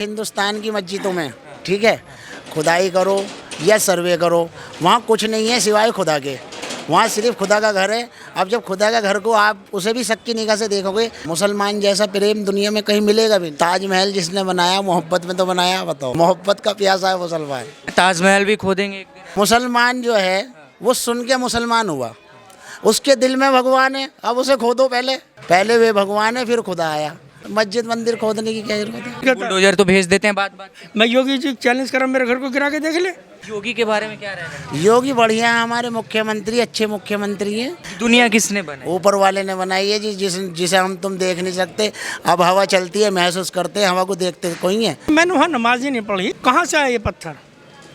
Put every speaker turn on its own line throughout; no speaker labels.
हिंदुस्तान की मस्जिदों में ठीक है, खुदाई करो या सर्वे करो, वहाँ कुछ नहीं है सिवाय खुदा के। वहाँ सिर्फ खुदा का घर है। अब जब खुदा का घर को आप उसे भी शक की निगाह से देखोगे, मुसलमान जैसा प्रेम दुनिया में कहीं मिलेगा भी नहीं। ताजमहल जिसने बनाया मोहब्बत में तो बनाया, बताओ मोहब्बत का प्यासा है मुसलमान।
ताजमहल भी खोदेंगे एक दिन।
मुसलमान जो है वो सुन के मुसलमान हुआ, उसके दिल में भगवान है, अब उसे खोदो। पहले वे भगवान है फिर खुदा आया। मस्जिद मंदिर खोदने की क्या जरूरत है?
बुलडोजर तो भेज देते हैं बात बात।
मैं योगी जी चैलेंज कर रहा हूं, मेरे घर को गिरा के देख ले।
योगी के बारे में क्या रहेगा?
योगी बढ़िया है, हमारे मुख्यमंत्री अच्छे मुख्यमंत्री हैं।
दुनिया किसने बनाई?
ऊपर वाले ने बनाई है जी, जिसे हम तुम देख नहीं सकते। अब हवा चलती है, महसूस करते हैं, हवा को देखते कोई है।
मैंने वहाँ नमाज ही नहीं पढ़ी। कहाँ से आए ये पत्थर?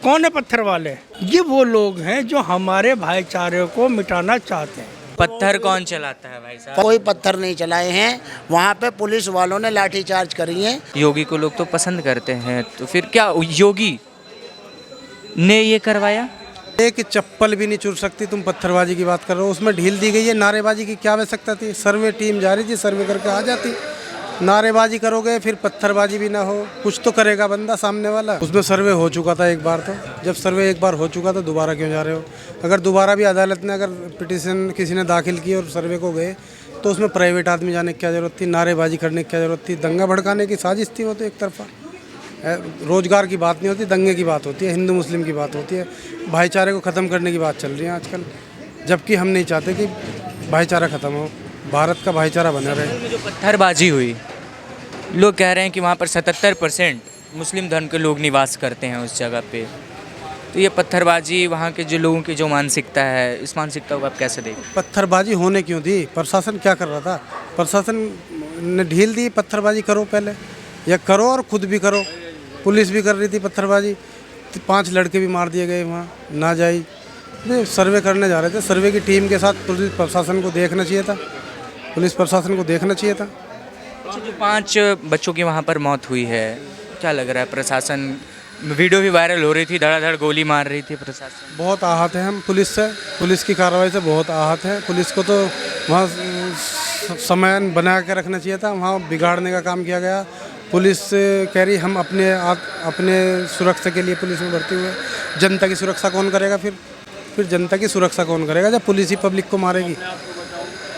कौन है पत्थर वाले? ये वो लोग हैं जो हमारे भाईचारे को मिटाना चाहते हैं।
पत्थर कौन चलाता है भाई साहब?
कोई पत्थर नहीं चलाए हैं, वहाँ पे पुलिस वालों ने लाठीचार्ज करी है।
योगी को लोग तो पसंद करते हैं, तो फिर क्या योगी ने ये करवाया?
एक चप्पल भी नहीं चुर सकती। तुम पत्थरबाजी की बात कर रहे हो, उसमें ढील दी गई है। नारेबाजी की क्या आवश्यकता थी? सर्वे टीम जा रही थी, सर्वे करके आ जाती। नारेबाजी करोगे फिर पत्थरबाजी भी ना हो, कुछ तो करेगा बंदा सामने वाला। उसमें सर्वे हो चुका था एक बार, तो जब सर्वे एक बार हो चुका तो दोबारा क्यों जा रहे हो? अगर दोबारा भी अदालत ने अगर पिटीशन किसी ने दाखिल की और सर्वे को गए तो उसमें प्राइवेट आदमी जाने की क्या ज़रूरत थी? नारेबाजी करने की क्या ज़रूरत थी? दंगा भड़काने की साजिश थी वो तो एक तरफा। रोजगार की बात नहीं होती, दंगे की बात होती है, हिंदू मुस्लिम की बात होती है, भाईचारे को ख़त्म करने की बात चल रही है आजकल। जबकि हम नहीं चाहते कि भाईचारा ख़त्म हो, भारत का भाईचारा बना रहे।
जो पत्थरबाजी हुई, लोग कह रहे हैं कि वहाँ पर 77% मुस्लिम धर्म के लोग निवास करते हैं उस जगह पे। तो ये पत्थरबाजी वहाँ के जो लोगों की जो मानसिकता है, इस मानसिकता को आप कैसे देखें?
पत्थरबाजी होने क्यों दी? प्रशासन क्या कर रहा था? प्रशासन ने ढील दी, पत्थरबाजी करो पहले, या करो और खुद भी करो। पुलिस भी कर रही थी पत्थरबाजी, 5 लड़के भी मार दिए गए वहाँ नाजायज। सर्वे करने जा रहे थे, सर्वे की टीम के साथ पुलिस प्रशासन को देखना चाहिए था, पुलिस प्रशासन को देखना चाहिए था।
अच्छा, जो 5 बच्चों की वहाँ पर मौत हुई है, क्या लग रहा है प्रशासन? वीडियो भी वायरल हो रही थी, धड़ाधड़ गोली मार रही थी प्रशासन।
बहुत आहत हैं हम पुलिस से, पुलिस की कार्रवाई से बहुत आहत हैं। पुलिस को तो वहाँ समय बना के रखना चाहिए था, वहाँ बिगाड़ने का काम किया गया। पुलिस कह रही हम अपने सुरक्षा के लिए पुलिस में भर्ती हुए। जनता की सुरक्षा कौन करेगा? फिर जनता की सुरक्षा कौन करेगा जब पुलिस ही पब्लिक को मारेगी?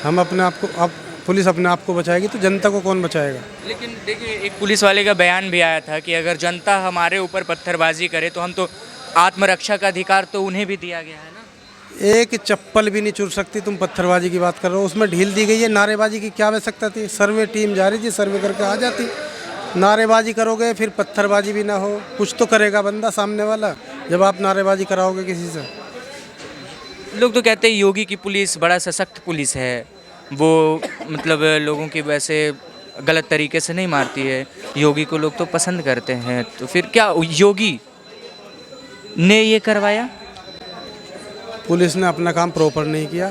हम अपने आप को पुलिस अपने आप को बचाएगी तो जनता को कौन बचाएगा?
लेकिन देखिए, एक पुलिस वाले का बयान भी आया था कि अगर जनता हमारे ऊपर पत्थरबाजी करे तो हम तो आत्मरक्षा का अधिकार तो उन्हें भी दिया गया है ना।
एक चप्पल भी नहीं चुर सकती। तुम पत्थरबाजी की बात कर रहे हो, उसमें ढील दी गई है। नारेबाजी की क्या आवश्यकता थी? सर्वे टीम जा रही थी, सर्वे करके आ जाती। नारेबाजी करोगे फिर पत्थरबाजी भी ना हो, कुछ तो करेगा बंदा सामने वाला जब आप नारेबाजी कराओगे किसी से।
लोग तो कहते हैं योगी की पुलिस बड़ा सशक्त पुलिस है, वो मतलब लोगों की वैसे गलत तरीके से नहीं मारती है। योगी को लोग तो पसंद करते हैं, तो फिर क्या योगी ने ये करवाया?
पुलिस ने अपना काम प्रॉपर नहीं किया,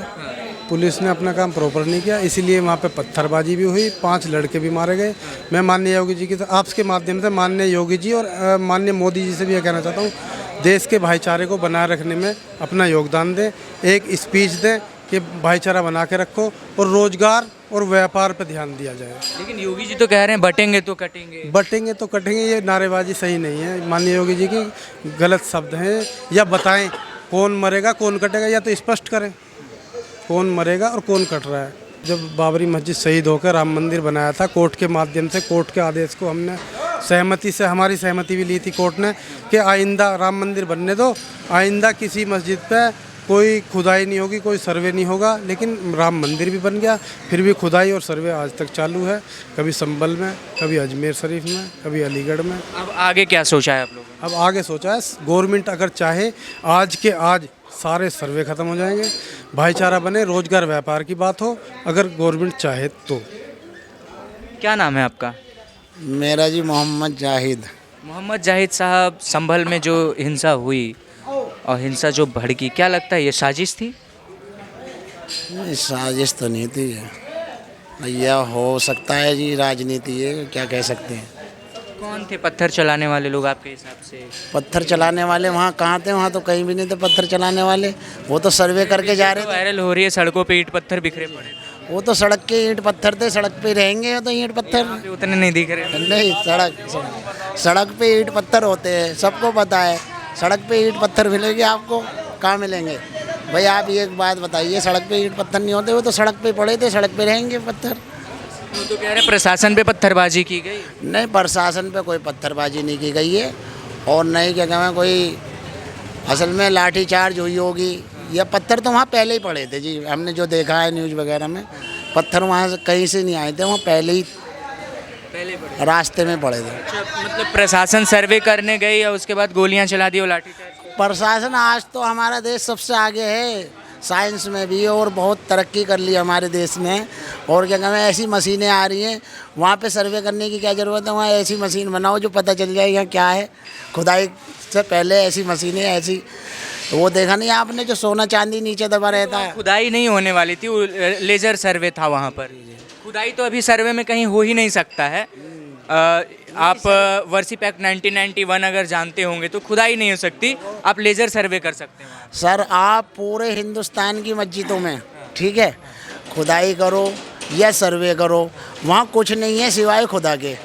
पुलिस ने अपना काम प्रॉपर नहीं किया, इसीलिए वहाँ पे पत्थरबाजी भी हुई, 5 लड़के भी मारे गए। मैं माननीय योगी जी की आपके माध्यम से माननीय योगी जी और माननीय मोदी जी से भी यह कहना चाहता हूँ, देश के भाईचारे को बनाए रखने में अपना योगदान दें। एक स्पीच दें कि भाईचारा बना के रखो और रोजगार और व्यापार पर ध्यान दिया जाए।
लेकिन योगी जी तो कह रहे हैं बटेंगे तो कटेंगे।
बटेंगे तो कटेंगे, ये नारेबाजी सही नहीं है। माननीय योगी जी की गलत शब्द हैं। या बताएं कौन मरेगा कौन कटेगा, या तो स्पष्ट करें कौन मरेगा और कौन कट रहा है। जब बाबरी मस्जिद शहीद होकर राम मंदिर बनाया था, कोर्ट के माध्यम से, कोर्ट के आदेश को हमने सहमति से, हमारी सहमति भी ली थी कोर्ट ने कि आइंदा राम मंदिर बनने दो, आइंदा किसी मस्जिद पे कोई खुदाई नहीं होगी, कोई सर्वे नहीं होगा। लेकिन राम मंदिर भी बन गया, फिर भी खुदाई और सर्वे आज तक चालू है, कभी संभल में, कभी अजमेर शरीफ में, कभी अलीगढ़ में।
अब आगे क्या सोचा है आप लोगों ने?
अब आगे सोचा है, गवर्नमेंट अगर चाहे आज के आज सारे सर्वे ख़त्म हो जाएंगे, भाईचारा बने, रोजगार व्यापार की बात हो, अगर गवर्नमेंट चाहे तो।
क्या नाम है आपका?
मेरा जी मोहम्मद जाहिद।
मोहम्मद जाहिद साहब, संभल में जो हिंसा हुई और हिंसा जो भड़की, क्या लगता है ये साजिश थी?
साजिश तो नहीं थी, यह हो सकता है जी राजनीति है, क्या कह सकते हैं।
कौन थे पत्थर चलाने वाले लोग आपके हिसाब से?
पत्थर चलाने वाले वहाँ कहाँ थे? वहाँ तो कहीं भी नहीं थे पत्थर चलाने वाले, वो तो सर्वे करके जा रहे थे।
वायरल हो रही है, सड़कों पे ईंट पत्थर बिखरे पड़े।
वो तो सड़क के ईंट पत्थर थे, सड़क पे रहेंगे तो ईंट पत्थर।
पे उतने नहीं दिख रहे।
नहीं, सड़क पे ईंट पत्थर होते हैं, सबको पता है। सड़क पे ईंट पत्थर मिलेंगे आपको, कहाँ मिलेंगे भाई? आप एक बात बताइए, सड़क पे ईंट पत्थर नहीं होते, वो तो सड़क पे पड़े थे, सड़क पे रहेंगे पत्थर।
वो तो कह रहे प्रशासन पे पत्थरबाजी की गई।
नहीं, प्रशासन पे कोई पत्थरबाजी नहीं की गई है, और नहीं क्या कहना कोई असल में लाठीचार्ज हुई होगी, या पत्थर तो वहाँ पहले ही पड़े थे जी। हमने जो देखा है न्यूज़ वगैरह में, पत्थर वहाँ से कहीं से नहीं आए थे, वहाँ पहले ही रास्ते में पड़े थे।
मतलब प्रशासन सर्वे करने गई और उसके बाद गोलियां चला दी और लाठीचार्ज।
प्रशासन आज तो हमारा देश सबसे आगे है, साइंस में भी, और बहुत तरक्की कर ली हमारे देश में। और क्या कहना, ऐसी मशीनें आ रही हैं, वहाँ पे सर्वे करने की क्या ज़रूरत है? वहाँ ऐसी मशीन बनाओ जो पता चल जाए यहाँ क्या है। खुदाई से पहले ऐसी मशीनें, ऐसी वो देखा नहीं आपने जो सोना चांदी नीचे दबा रहता है?
खुदाई नहीं होने वाली थी, वो लेजर सर्वे था वहाँ पर। खुदाई तो अभी सर्वे में कहीं हो ही नहीं सकता है। आप वर्सिप एक्ट 1991 अगर जानते होंगे तो खुदाई नहीं हो सकती, आप लेजर सर्वे कर सकते हैं।
सर, आप पूरे हिंदुस्तान की मस्जिदों में, ठीक है, खुदाई करो या सर्वे करो, वहाँ कुछ नहीं है सिवाय खुदा के।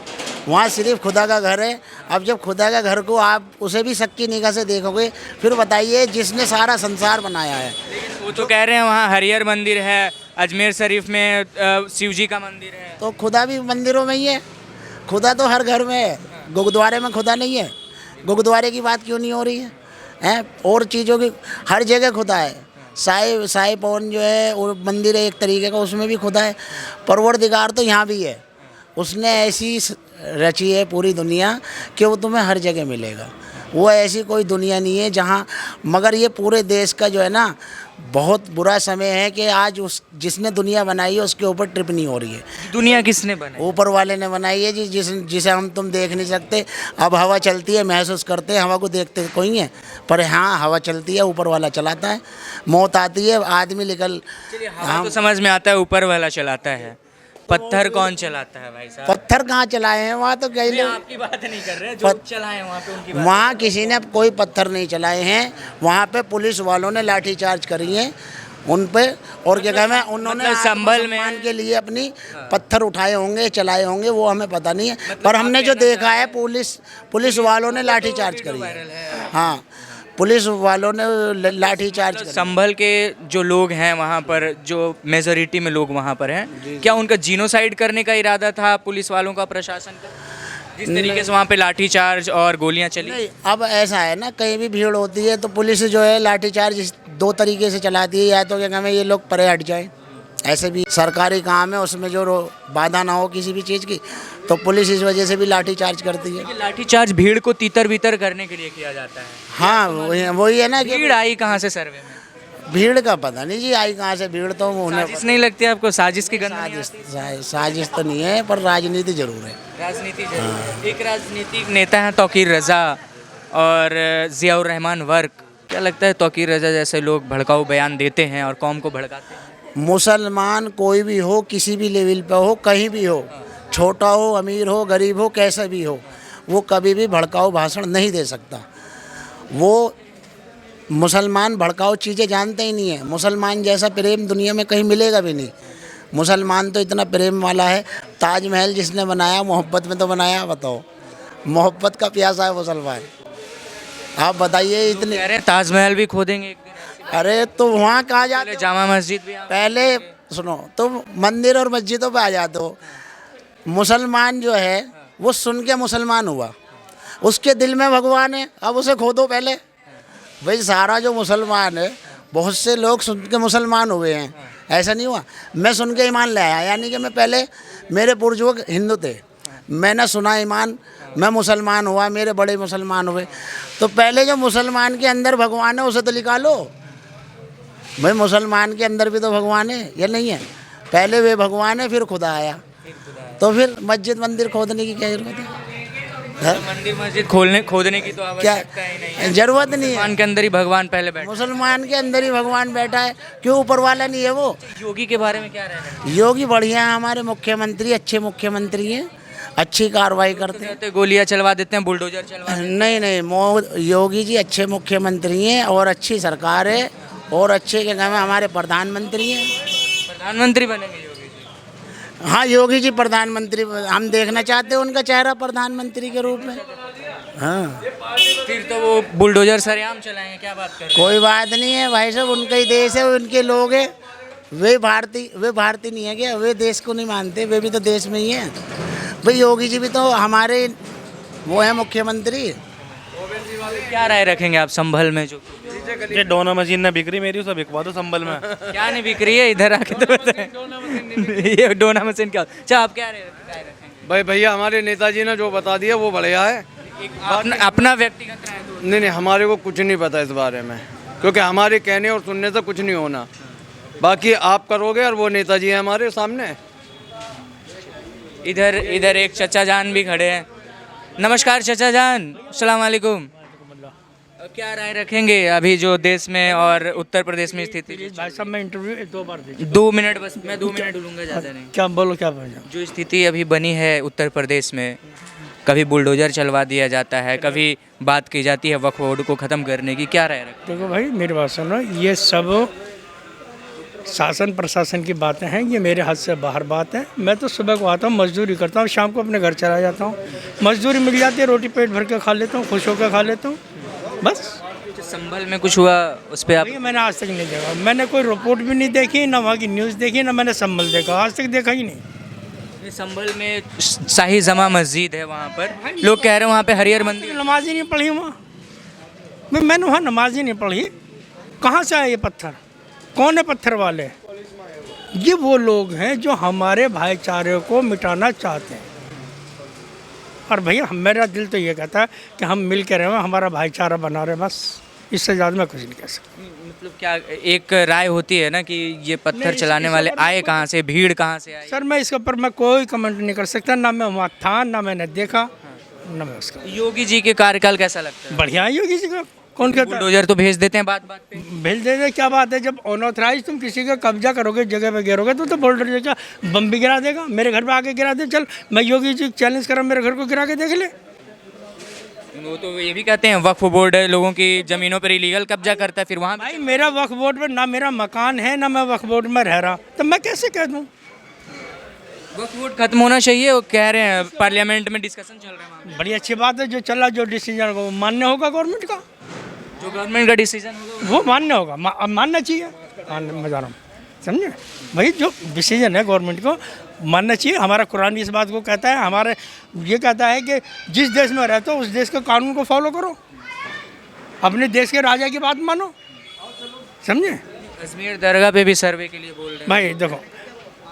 वहाँ सिर्फ खुदा का घर है। अब जब खुदा का घर को आप उसे भी शक की निगाह से देखोगे, फिर बताइए जिसने सारा संसार बनाया है।
वो तो कह रहे हैं वहाँ हरिहर मंदिर है, अजमेर शरीफ में शिव जी का मंदिर है।
तो खुदा भी मंदिरों में ही है, खुदा तो हर घर में है। गुरुद्वारे में खुदा नहीं है? गुरुद्वारे की बात क्यों नहीं हो रही है? हैं, और चीज़ों की हर जगह खुदा है। साई पवन जो है वो मंदिर है एक तरीके का, उसमें भी खुदा है। परवरदिगार तो यहाँ भी है, उसने ऐसी रची है पूरी दुनिया कि वो तुम्हें हर जगह मिलेगा। वो ऐसी कोई दुनिया नहीं है जहाँ, मगर ये पूरे देश का जो है ना बहुत बुरा समय है कि आज उस जिसने दुनिया बनाई है उसके ऊपर टिप्पणी हो रही है।
दुनिया किसने बनाई?
ऊपर वाले ने बनाई है जी, जिसे हम तुम देख नहीं सकते। अब हवा चलती है, महसूस करते हैं, हवा को देखते कोई है, पर हाँ हवा चलती है, ऊपर वाला चलाता है। मौत आती है, आदमी निकल,
हाँ तो समझ में आता है ऊपर वाला चलाता है, पत्थर कौन चलाता है भाई साहब?
पत्थर कहाँ चलाए हैं? वहाँ तो कई लोग,
आपकी बात नहीं कर रहे, जो चलाए वहाँ पे उनकी बात।
वहाँ किसी ने कोई पत्थर नहीं चलाए हैं। वहाँ पे पुलिस वालों ने लाठीचार्ज करी है उन पे, और क्या कहना है, उन्होंने
मतलब संभल में
आत्मसम्मान के लिए अपनी पत्थर उठाए होंगे, चलाए होंगे, वो हमें पता नहीं है। पर हमने जो देखा है पुलिस वालों ने लाठीचार्ज करी है। हाँ, पुलिस वालों ने लाठीचार्ज करी।
संभल के जो लोग हैं वहाँ पर, जो मेजोरिटी में लोग वहाँ पर हैं, क्या उनका जीनोसाइड करने का इरादा था पुलिस वालों का, प्रशासन का, जिस तरीके से वहाँ पे लाठीचार्ज और गोलियाँ चली?
नहीं, अब ऐसा है ना, कहीं भी भीड़ होती है तो पुलिस जो है लाठीचार्ज दो तरीके से चलाती है। या तो क्या कहते हैं ये लोग परे हट जाएं, ऐसे भी सरकारी काम है, उसमें जो बाधा ना हो किसी भी चीज़ की, तो पुलिस इस वजह से भी लाठीचार्ज करती है।
लाठीचार्ज भीड़ को तीतर बीतर करने के लिए किया जाता है।
हाँ, वही है ना कि
भीड़ आई कहाँ से सर्वे में?
भीड़ का पता नहीं जी आई कहाँ से, भीड़ तो उन्हें
साजिश नहीं लगती आपको? साजिश की गंध नहीं आती?
साजिश तो नहीं है, पर राजनीति जरूर है।
राजनीति जरूर। एक राजनीतिक नेता हैं तौकीर रज़ा और ज़ियाउर रहमान वर्क। क्या लगता है तौकीर रज़ा जैसे लोग भड़काऊ बयान देते हैं और कौम को भड़काते हैं?
मुसलमान कोई भी हो, किसी भी लेवल पे हो, कहीं भी हो, छोटा हो, अमीर हो, गरीब हो, कैसा भी हो, वो कभी भी भड़काऊ भाषण नहीं दे सकता। वो मुसलमान भड़काऊ चीज़ें जानते ही नहीं है। मुसलमान जैसा प्रेम दुनिया में कहीं मिलेगा भी नहीं। मुसलमान तो इतना प्रेम वाला है, ताजमहल जिसने बनाया मोहब्बत में तो बनाया, बताओ, मोहब्बत का प्यासा है मुसलमान। आप बताइए इतने,
कह रहे हैं ताजमहल भी खोदेंगे एक दिन।
अरे तो वहाँ कहाँ जाते?
जामा मस्जिद भी
पहले सुनो, तुम मंदिर और मस्जिदों पे आ जाते हो। मुसलमान जो है वो सुन के मुसलमान हुआ, उसके दिल में भगवान है, अब उसे खोदो पहले। भाई सारा जो मुसलमान है, बहुत से लोग सुन के मुसलमान हुए हैं, ऐसा नहीं हुआ। मैं सुन के ईमान ले आया, यानी कि मैं पहले, मेरे पूर्वज हिंदू थे, मैंने सुना ईमान, मैं मुसलमान हुआ, मेरे बड़े मुसलमान हुए। तो पहले जो मुसलमान के अंदर भगवान है उसे तो निकालो। भाई मुसलमान के अंदर भी तो भगवान है या नहीं है? पहले वे भगवान है, फिर खुदा आया। तो फिर मस्जिद मंदिर खोदने की क्या जरूरत है?
मंदिर मस्जिद खोदने की तो आवश्यकता ही नहीं है,
जरूरत नहीं है।
मुसलमान के अंदर ही भगवान पहले बैठा,
मुसलमान के अंदर ही भगवान बैठा है, क्यों ऊपर वाला नहीं है वो?
योगी के बारे में क्या रहना है?
योगी बढ़िया है, हमारे मुख्यमंत्री अच्छे मुख्यमंत्री हैं, अच्छी कार्रवाई करते हैं।
तो गोलियां चलवा देते हैं, बुलडोजर चलवा देते
नहीं, योगी जी अच्छे मुख्यमंत्री हैं और अच्छी सरकार है, और अच्छे के नाम हमारे प्रधानमंत्री हैं।
प्रधानमंत्री बनेंगे योगी?
हाँ, योगी जी प्रधानमंत्री हम देखना चाहते हैं उनका चेहरा प्रधानमंत्री के रूप में। हाँ,
फिर तो वो बुलडोजर सरेआम चलाएंगे, क्या बात कर रहे
कोई बात नहीं है भाई साहब, उनका ही देश है, उनके लोग हैं। वे भारतीय नहीं है क्या? वे देश को नहीं मानते, वे भी तो देश में ही हैं। भाई योगी जी भी तो हमारे वो है मुख्यमंत्री।
हैं? क्या राय रखेंगे आप संभल में जो
ये डोना मशीन ना बिक रही मेरी, उसे बिकवा दो संभल में।
क्या नहीं बिक रही है, इधर आके तो बताएं। ये डोना मशीन क्या? अच्छा, आप क्या राय रखेंगे?
भाई भैया हमारे नेताजी ने जो बता दिया वो बढ़िया है।
अपना व्यक्तिगत राय दो।
नहीं हमारे को कुछ नहीं पता इस बारे में, क्योंकि हमारे कहने और सुनने से कुछ नहीं होना। बाकी आप करोगे और वो नेताजी हैं हमारे सामने।
इधर एक चचा जान भी खड़े हैं। नमस्कार चचा जान, अस्सलाम वालेकुम। क्या राय रखेंगे अभी जो देश में और उत्तर प्रदेश में स्थिति?
भाई साहब मैं इंटरव्यू 2 बार दे
2 मिनट बस, मैं 2 मिनट लूँगा, ज़्यादा नहीं।
क्या बोलो, क्या बोलो?
जो स्थिति अभी बनी है उत्तर प्रदेश में, कभी बुलडोजर चलवा दिया जाता है, कभी बात की जाती है वक्फ बोर्ड को ख़त्म करने की, क्या राय रखते
देखो भाई मेरी बात सुनो, ये सब शासन प्रशासन की बातें हैं, ये मेरे हाथ से बाहर बात है। मैं तो सुबह को आता हूँ, मजदूरी करता हूँ, शाम को अपने घर चला जाता हूँ, मजदूरी मिल जाती है, रोटी पेट भर के खा लेता हूँ, खुश होकर खा लेता हूँ, बस।
संभल में कुछ हुआ उस पर आप?
ये मैंने आज तक नहीं देखा, मैंने कोई रिपोर्ट भी नहीं देखी, ना वहाँ की न्यूज़ देखी, ना मैंने संभल देखा, आज तक देखा ही नहीं।
संभल में शाही जमा मस्जिद है, वहाँ पर लोग कह रहे हैं वहाँ पे हरिहर मंदिर।
नमाज ही नहीं पढ़ी वहाँ, मैंने वहाँ नमाज ही नहीं पढ़ी। कहाँ से आए ये पत्थर? कौन है पत्थर वाले? ये वो लोग हैं जो हमारे भाईचारे को मिटाना चाहते हैं। और भैया मेरा दिल तो ये कहता है कि हम मिल के रहें, हमारा भाईचारा बना रहे, बस इससे ज़्यादा मैं कुछ नहीं कह सकता।
मतलब क्या एक राय होती है ना कि ये पत्थर चलाने वाले आए कहाँ से, भीड़ कहाँ से आई?
सर मैं इसके ऊपर मैं कोई कमेंट नहीं कर सकता, ना मैं वहाँ था, ना मैंने देखा, ना मैं उसका।
योगी जी के कार्यकाल कैसा लगता है?
बढ़िया है योगी जी का, कौन कहता है?
बुलडोजर तो भेज देते हैं बात बात पे।
भेज दे, क्या बात है? जब अनऑथराइज तुम किसी का कब्जा करोगे, जगह पे गिरोगे, तो बुलडोजर का बम भी गिरा देगा। मेरे घर पे आके गिरा दे, चल मैं योगी जी चैलेंज कर रहा हूँ, मेरे घर को गिरा के देख ले।
वो तो ये भी कहते हैं वक्फ बोर्ड लोगों की जमीनों पर इलीगल कब्जा करता है, फिर वहाँ
भाई मेरा वक्फ बोर्ड पे ना मेरा मकान है, ना मैं वक्फ बोर्ड में रह रहा, तो मैं कैसे कह दूँ?
वक्फ बोर्ड खत्म होना चाहिए, वो कह रहे हैं पार्लियामेंट में डिस्कशन चल रहा है वहाँ।
बड़ी अच्छी बात है, जो चला, जो डिसीजन को मान्य होगा गवर्नमेंट का,
जो गवर्नमेंट का डिसीजन होगा
वो मान्य होगा, मानना चाहिए। मैं जा रहा हूँ, समझे भाई, जो डिसीजन है गवर्नमेंट को मानना चाहिए। हमारा कुरान भी इस बात को कहता है, हमारे ये कहता है कि जिस देश में रहते हो उस देश के कानून को फॉलो करो, अपने देश के राजा की बात मानो, समझे।
अजमेर दरगाह पे भी सर्वे के लिए बोल रहे हैं
भाई देखो,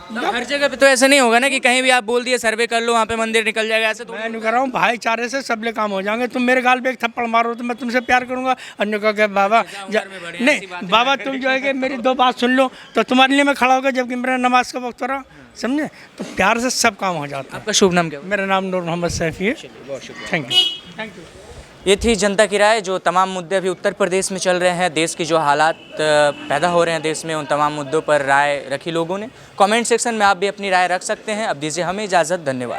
हर जगह पे तो ऐसा नहीं होगा ना कि कहीं भी आप बोल दिए सर्वे कर लो वहाँ पे मंदिर निकल जाएगा, ऐसे तो
मैं नहीं कर रहा हूँ, भाईचारे से सबले काम हो जाएंगे। तुम मेरे गाल पे एक थप्पड़ मारो तो मैं तुमसे प्यार करूंगा, अन्य कह के बाबा नहीं बाबा तुम जो है कि मेरी 2 बात सुन लो तो तुम्हारे लिए मैं खड़ा होगा, जबकि मेरा नमाज का वक्त हो रहा, समझे। तो प्यार से सब काम हो जाता है।
आपका शुभ नाम क्या?
मेरा नाम नूर मोहम्मद सैफी है। Thank you.
ये थी जनता की राय। जो तमाम मुद्दे अभी उत्तर प्रदेश में चल रहे हैं, देश की जो हालात पैदा हो रहे हैं देश में, उन तमाम मुद्दों पर राय रखी लोगों ने। कमेंट सेक्शन में आप भी अपनी राय रख सकते हैं। अब दीजिए हमें इजाज़त, धन्यवाद।